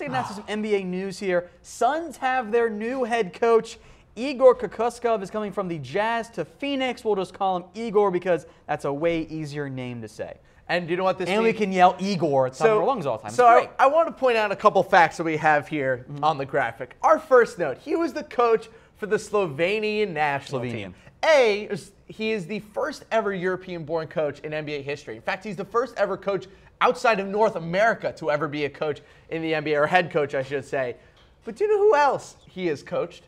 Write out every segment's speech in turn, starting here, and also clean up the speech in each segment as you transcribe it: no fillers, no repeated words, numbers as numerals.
take now to some NBA news here. Suns have their new head coach. Igor Kokoskov is coming from the Jazz to Phoenix. We'll just call him Igor because that's a way easier name to say. And you know what this means? And we can yell Igor at the top of our lungs all the time. So I want to point out a couple facts that we have here on the graphic. Our first note, he was the coach for the Slovenian national team. He is the first ever European-born coach in NBA history. In fact, he's the first ever coach outside of North America to ever be a coach in the NBA, or head coach, I should say. But do you know who else he has coached?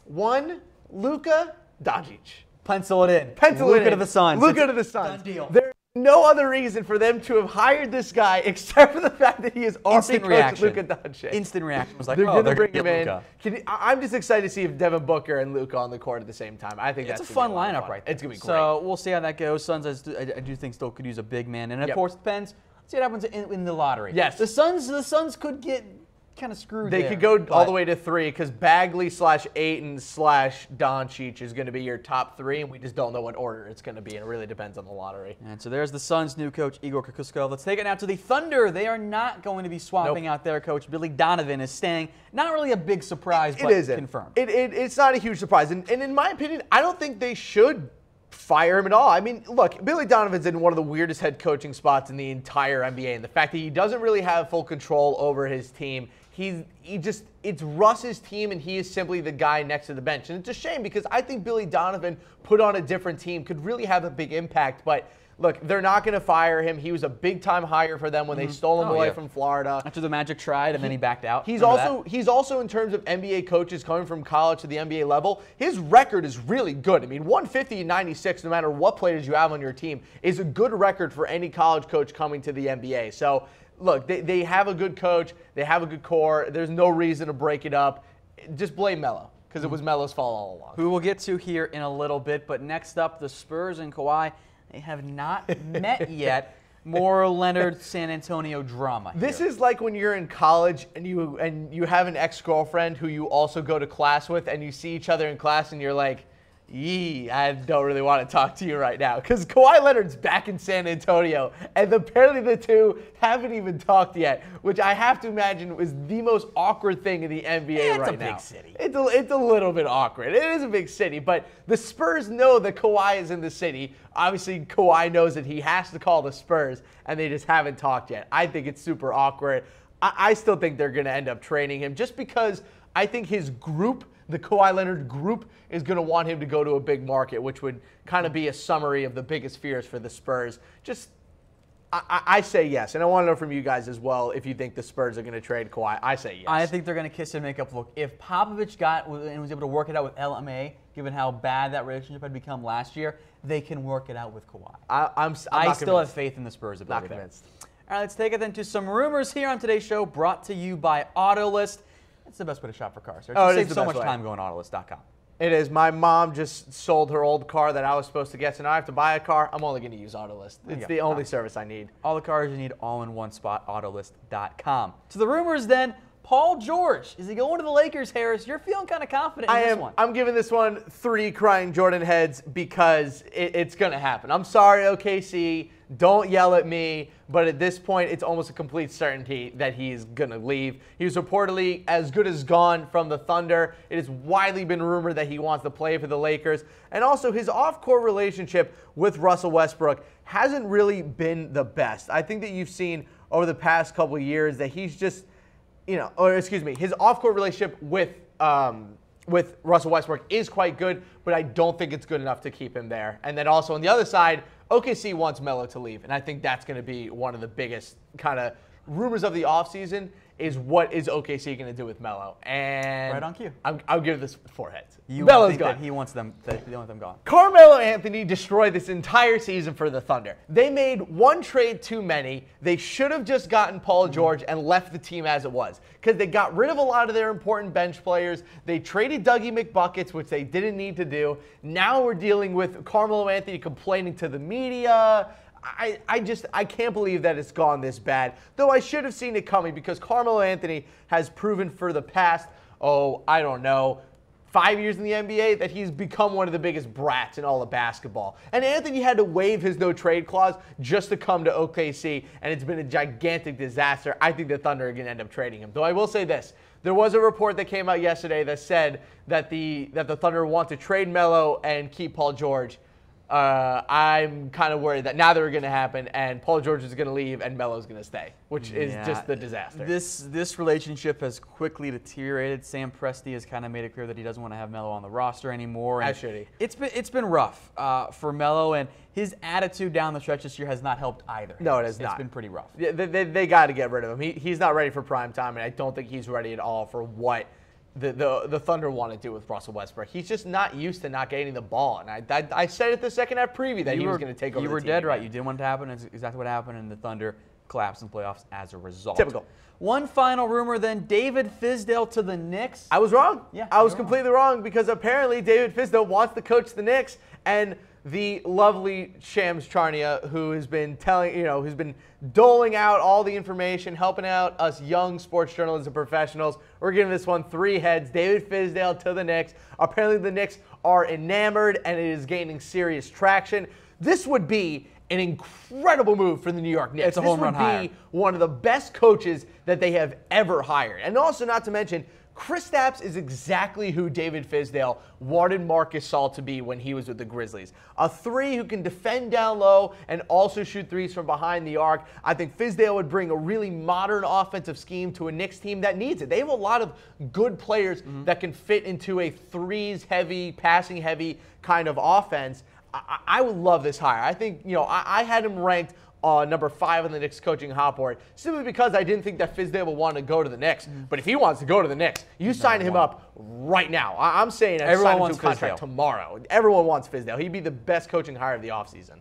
One, Luka Doncic. Pencil it in. Luka to the Suns. Luka to the Suns. Done deal. There's no other reason for them to have hired this guy except for the fact that he is already coached Luka Doncic. Instant reaction was like, they're going to bring him in. I'm just excited to see if Devin Booker and Luka on the court at the same time. I think it's that's a fun lineup right there. It's going to be great. So we'll see how that goes. Suns, I do think, still could use a big man. And, of course, it depends. Let's see what happens in the lottery. Yes. The Suns could get kind of screwed They could go all the way to 3 because Bagley / Ayton / Doncic is going to be your top 3, and we just don't know what order it's going to be, and it really depends on the lottery. And so there's the Suns' new coach, Igor Kokoskov. Let's take it now to the Thunder. They are not going to be swapping out their coach. Billy Donovan is staying. Not really a big surprise, but confirmed. It's not a huge surprise. And in my opinion, I don't think they should fire him at all. I mean, look, Billy Donovan's in one of the weirdest head coaching spots in the entire NBA, and the fact that he doesn't really have full control over his team. It's Russ's team, and he is simply the guy next to the bench. And it's a shame because I think Billy Donovan put on a different team could really have a big impact. But look, they're not going to fire him. He was a big-time hire for them when they stole him away from Florida. After the Magic tried, and then he backed out. He's also, in terms of NBA coaches coming from college to the NBA level, his record is really good. I mean, 150 and 96, no matter what players you have on your team, is a good record for any college coach coming to the NBA. So, look, they have a good coach. They have a good core. There's no reason to break it up. Just blame Melo because it was Melo's fault all along. Who we'll get to here in a little bit. But next up, the Spurs and Kawhi, they have not met yet. More Leonard San Antonio drama here. This is like when you're in college and you have an ex-girlfriend who you also go to class with, and you see each other in class and you're like, yee, I don't really want to talk to you right now. Because Kawhi Leonard's back in San Antonio, and apparently the two haven't even talked yet, which I have to imagine was the most awkward thing in the NBA right now. It's a big city. It's a little bit awkward. It is a big city, but the Spurs know that Kawhi is in the city. Obviously, Kawhi knows that he has to call the Spurs, and they just haven't talked yet. I think it's super awkward. I still think they're going to end up trading him just because I think his group, the Kawhi Leonard group, is going to want him to go to a big market, which would kind of be a summary of the biggest fears for the Spurs. I say yes, and I want to know from you guys as well if you think the Spurs are going to trade Kawhi. I say yes. I think they're going to kiss and make up. Look, if Popovich got and was able to work it out with LMA, given how bad that relationship had become last year, they can work it out with Kawhi. I still have faith in the Spurs' ability. Not convinced. All right, let's take it then to some rumors here on today's show, brought to you by Autolist. It's the best way to shop for cars. You save so much time going to Autolist.com. It is. My mom just sold her old car that I was supposed to get, so now I have to buy a car. I'm only going to use Autolist. It's the only service I need. All the cars you need all in one spot, Autolist.com. To the rumors then, Paul George. Is he going to the Lakers, Harris? You're feeling kind of confident in this one. I'm giving this one 3 crying Jordan heads because it's going to happen. I'm sorry, OKC. Don't yell at me. But at this point, it's almost a complete certainty that he's going to leave. He was reportedly as good as gone from the Thunder. It has widely been rumored that he wants to play for the Lakers. And also, his off-court relationship with Russell Westbrook hasn't really been the best. I think that you've seen over the past couple of years that he's just, his off-court relationship with Russell Westbrook is quite good, but I don't think it's good enough to keep him there. And then also on the other side, OKC wants Melo to leave, and I think that's going to be one of the biggest kind of rumors of the offseason is what is OKC going to do with Melo? And right on cue. I'll give this 4 heads. Melo's gone. He wants them gone. Carmelo Anthony destroyed this entire season for the Thunder. They made one trade too many. They should have just gotten Paul George and left the team as it was because they got rid of a lot of their important bench players. They traded Dougie McBuckets, which they didn't need to do. Now we're dealing with Carmelo Anthony complaining to the media. I can't believe that it's gone this bad, though I should have seen it coming because Carmelo Anthony has proven for the past, 5 years in the NBA that he's become one of the biggest brats in all of basketball. And Anthony had to waive his no-trade clause just to come to OKC, and it's been a gigantic disaster. I think the Thunder are going to end up trading him. Though I will say this. There was a report that came out yesterday that said that the Thunder want to trade Melo and keep Paul George. I'm kind of worried that neither are going to happen, and Paul George is going to leave, and Melo's going to stay, which is just the disaster. This relationship has quickly deteriorated. Sam Presti has kind of made it clear that he doesn't want to have Melo on the roster anymore. As should he. It's been rough for Melo, and his attitude down the stretch this year has not helped either. No, it has not. It's been pretty rough. Yeah, they got to get rid of him. He's not ready for prime time, and I don't think he's ready at all for what the Thunder want to do with Russell Westbrook. He's just not used to not getting the ball. And I said at the second half preview that he was going to take over the team. You were dead right. You didn't want it to happen. It's exactly what happened, and the Thunder collapsed in playoffs as a result. Typical. One final rumor then, David Fizdale to the Knicks. I was wrong. Yeah, I was completely wrong because apparently David Fizdale wants to coach the Knicks, and the lovely Shams Charania, who has been who's been doling out all the information, helping out us young sports journalists and professionals. We're giving this one 3 heads. David Fizdale to the Knicks. Apparently the Knicks are enamored, and it is gaining serious traction. This would be an incredible move for the New York Knicks. It's a home run hire. This would be one of the best coaches that they have ever hired. And also, not to mention, Kristaps is exactly who David Fizdale wanted Marc Gasol to be when he was with the Grizzlies. A 3 who can defend down low and also shoot threes from behind the arc. I think Fizdale would bring a really modern offensive scheme to a Knicks team that needs it. They have a lot of good players that can fit into a threes-heavy, passing-heavy kind of offense. I would love this hire. I think, I had him ranked number 5 on the Knicks coaching hot board, simply because I didn't think that Fizdale would want to go to the Knicks. But if he wants to go to the Knicks, you sign him up right now. I'm saying I'd sign him to a contract tomorrow. Everyone wants Fizdale. He'd be the best coaching hire of the offseason.